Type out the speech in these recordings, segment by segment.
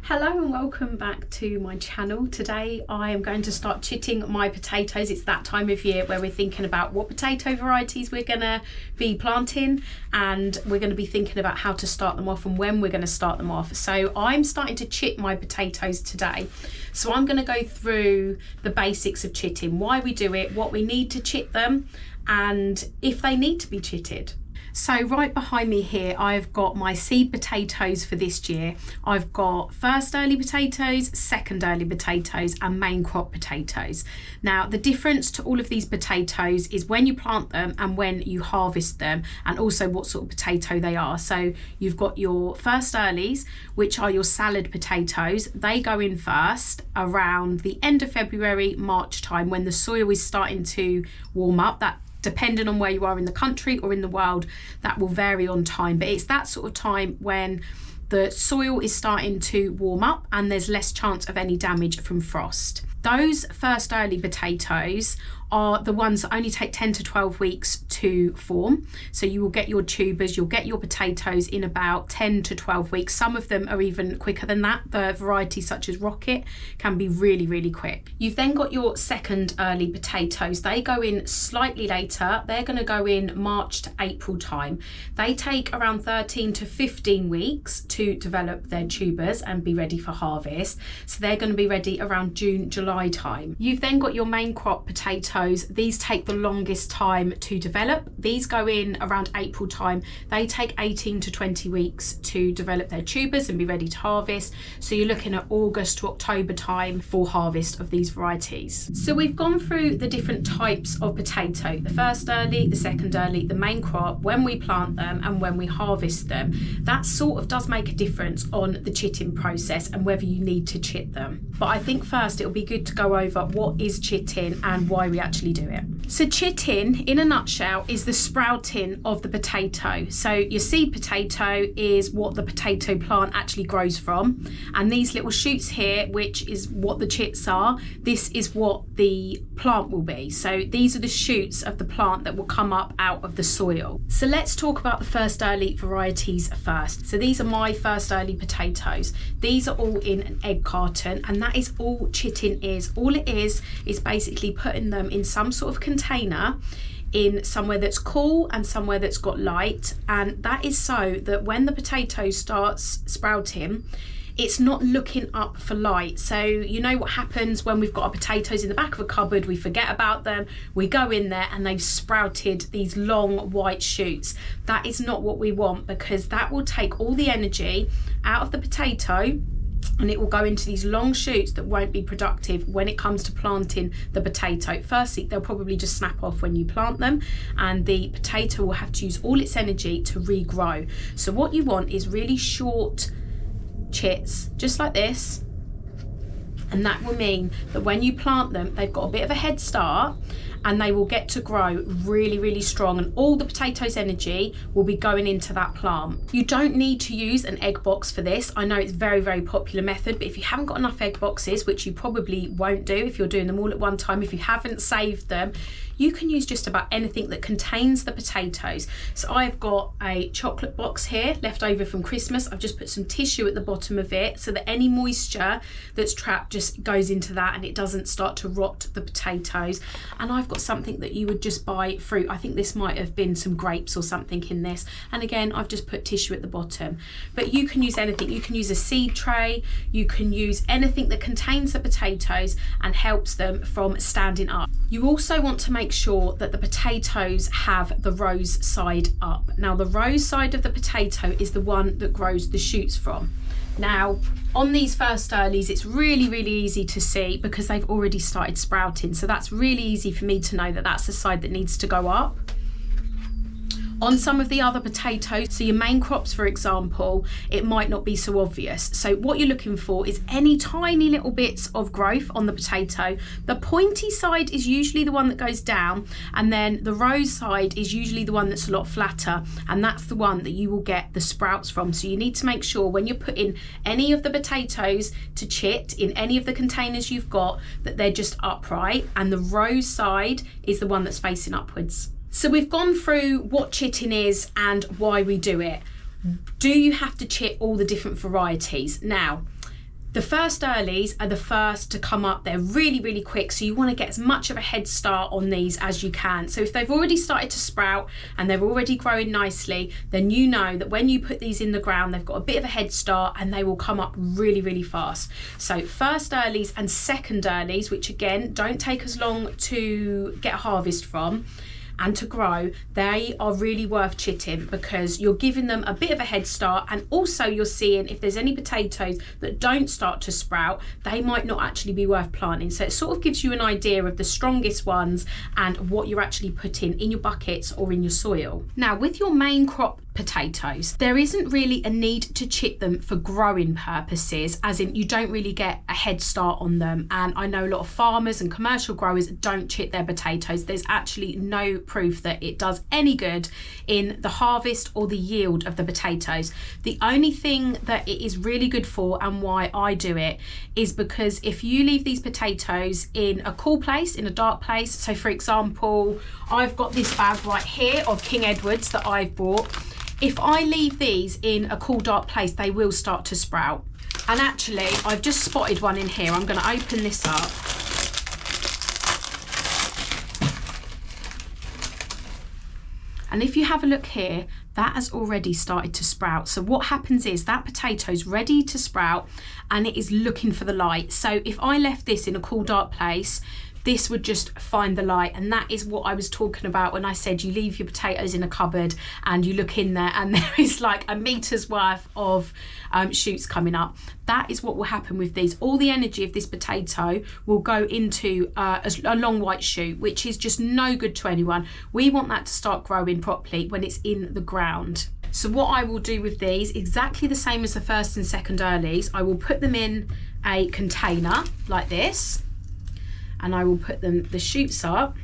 Hello and welcome back to my channel. Today I am going to start chitting my potatoes. It's that time of year where we're thinking about what potato varieties we're going to be planting, and we're going to be thinking about how to start them off and when we're going to start them off. So I'm starting to chit my potatoes today. So I'm going to go through the basics of chitting, why we do it, what we need to chit them, and if they need to be chitted. So right behind me here, I've got my seed potatoes for this year. I've got first early potatoes, second early potatoes, and main crop potatoes. Now, the difference to all of these potatoes is when you plant them and when you harvest them, and also what sort of potato they are. So you've got your first earlies, which are your salad potatoes. They go in first around the end of February, March time, when the soil is starting to warm up. That, depending on where you are in the country or in the world, that will vary on time, but it's that sort of time when the soil is starting to warm up and there's less chance of any damage from frost. Those first early potatoes are the ones that only take 10 to 12 weeks to form. So you will get your tubers, you'll get your potatoes in about 10 to 12 weeks. Some of them are even quicker than that. The varieties such as Rocket can be really, really quick. You've then got your second early potatoes. They go in slightly later. They're going to go in March to April time. They take around 13 to 15 weeks to develop their tubers and be ready for harvest. So they're going to be ready around June, July time. You've then got your main crop potatoes. These take the longest time to develop. These go in around April time. They take 18 to 20 weeks to develop their tubers and be ready to harvest. So you're looking at August to October time for harvest of these varieties. So we've gone through the different types of potato, the first early, the second early, the main crop, when we plant them and when we harvest them. That sort of does make a difference on the chitting process and whether you need to chit them. But I think first it'll be good to go over what is chitting and why we actually do it. So chitting, in a nutshell, is the sprouting of the potato. So your seed potato is what the potato plant actually grows from, and these little shoots here, which is what the chits are, this is what the plant will be. So these are the shoots of the plant that will come up out of the soil. So let's talk about the first early varieties first. So these are my first early potatoes. These are all in an egg carton, and that is all chitting is. All it is basically putting them in some sort of container in somewhere that's cool and somewhere that's got light, and that is so that when the potato starts sprouting, it's not looking up for light. So you know what happens when we've got our potatoes in the back of a cupboard, we forget about them, we go in there and they've sprouted these long white shoots. That is not what we want, because that will take all the energy out of the potato and it will go into these long shoots that won't be productive when it comes to planting the potato. Firstly, they'll probably just snap off when you plant them, and the potato will have to use all its energy to regrow. So what you want is really short chits, just like this, and that will mean that when you plant them, they've got a bit of a head start and they will get to grow really, really strong, and all the potato's energy will be going into that plant. You don't need to use an egg box for this. I know it's a very, very popular method, but if you haven't got enough egg boxes, which you probably won't do if you're doing them all at one time, if you haven't saved them, you can use just about anything that contains the potatoes. So I've got a chocolate box here left over from Christmas. I've just put some tissue at the bottom of it so that any moisture that's trapped just goes into that and it doesn't start to rot the potatoes. And I've got something that you would just buy fruit. I think this might have been some grapes or something in this. And again, I've just put tissue at the bottom. But you can use anything. You can use a seed tray. You can use anything that contains the potatoes and helps them from standing up. You also want to make sure that the potatoes have the rose side up. Now, the rose side of the potato is the one that grows the shoots from. Now, on these first earlies, it's really, really easy to see because they've already started sprouting. So that's really easy for me to know that that's the side that needs to go up. On some of the other potatoes, so your main crops, for example, it might not be so obvious. So what you're looking for is any tiny little bits of growth on the potato. The pointy side is usually the one that goes down, and then the rose side is usually the one that's a lot flatter, and that's the one that you will get the sprouts from. So you need to make sure when you're putting any of the potatoes to chit in any of the containers you've got, that they're just upright, and the rose side is the one that's facing upwards. So we've gone through what chitting is and why we do it. Do you have to chit all the different varieties? Now, The first earlies are the first to come up. They're really, really quick, so you want to get as much of a head start on these as you can. So if they've already started to sprout and they're already growing nicely, then you know that when you put these in the ground, they've got a bit of a head start and they will come up really, really fast. So first earlies and second earlies, which again, don't take as long to get a harvest from and to grow, they are really worth chitting because you're giving them a bit of a head start, and also you're seeing if there's any potatoes that don't start to sprout, they might not actually be worth planting. So it sort of gives you an idea of the strongest ones and what you're actually putting in your buckets or in your soil. Now with your main crop potatoes, there isn't really a need to chit them for growing purposes, as in you don't really get a head start on them. And I know a lot of farmers and commercial growers don't chit their potatoes. There's actually no proof that it does any good in the harvest or the yield of the potatoes. The only thing that it is really good for, and why I do it, is because if you leave these potatoes in a cool place, in a dark place, so for example, I've got this bag right here of King Edwards that I've bought. If I leave these in a cool dark place, they will start to sprout. And actually, I've just spotted one in here. I'm going to open this up. And if you have a look here, that has already started to sprout. So what happens is that potato's ready to sprout and it is looking for the light. So if I left this in a cool dark place, this would just find the light. And that is what I was talking about when I said you leave your potatoes in a cupboard and you look in there and there is like a meter's worth of shoots coming up. That is what will happen with these. All the energy of this potato will go into a long white shoot, which is just no good to anyone. We want that to start growing properly when it's in the ground. So what I will do with these, exactly the same as the first and second earlies, I will put them in a container like this, and I will put the shoots up,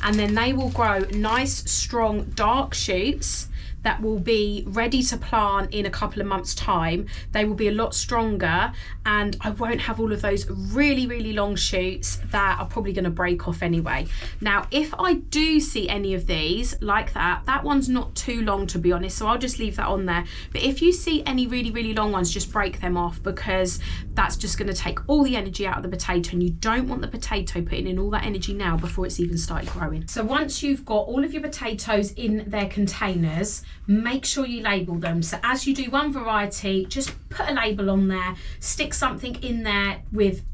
and then they will grow nice, strong, dark shoots that will be ready to plant in a couple of months' time. They will be a lot stronger, and I won't have all of those really, really long shoots that are probably going to break off anyway. Now, if I do see any of these like that one's not too long, to be honest, so I'll just leave that on there. But if you see any really, really long ones, just break them off, because that's just going to take all the energy out of the potato, and you don't want the potato putting in all that energy now before it's even started growing. So once you've got all of your potatoes in their containers, make sure you label them. So as you do one variety, just put a label on there, stick something in there with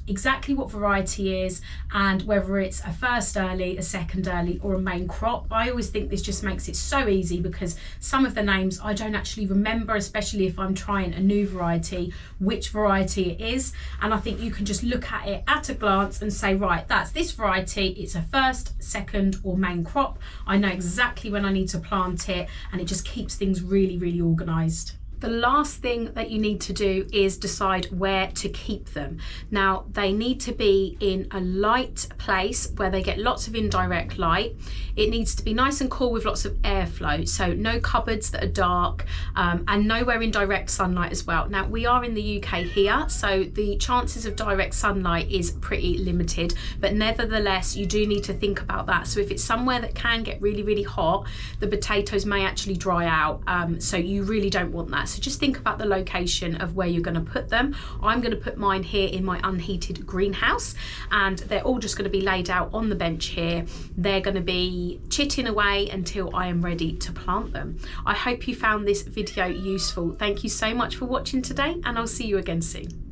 exactly what variety is and whether it's a first early, a second early, or a main crop. I always think this just makes it so easy, because some of the names I don't actually remember, especially if I'm trying a new variety, which variety it is. And I think you can just look at it at a glance and say, right, that's this variety, it's a first, second, or main crop. I know exactly when I need to plant it, and it just keeps things really, really organised. The last thing that you need to do is decide where to keep them. Now, they need to be in a light place where they get lots of indirect light. It needs to be nice and cool with lots of airflow, so no cupboards that are dark, and nowhere in direct sunlight as well. Now, we are in the UK here, so the chances of direct sunlight is pretty limited, but nevertheless, you do need to think about that. So if it's somewhere that can get really, really hot, the potatoes may actually dry out, so you really don't want that. So just think about the location of where you're going to put them. I'm going to put mine here in my unheated greenhouse, and they're all just going to be laid out on the bench here. They're going to be chitting away until I am ready to plant them. I hope you found this video useful. Thank you so much for watching today, and I'll see you again soon.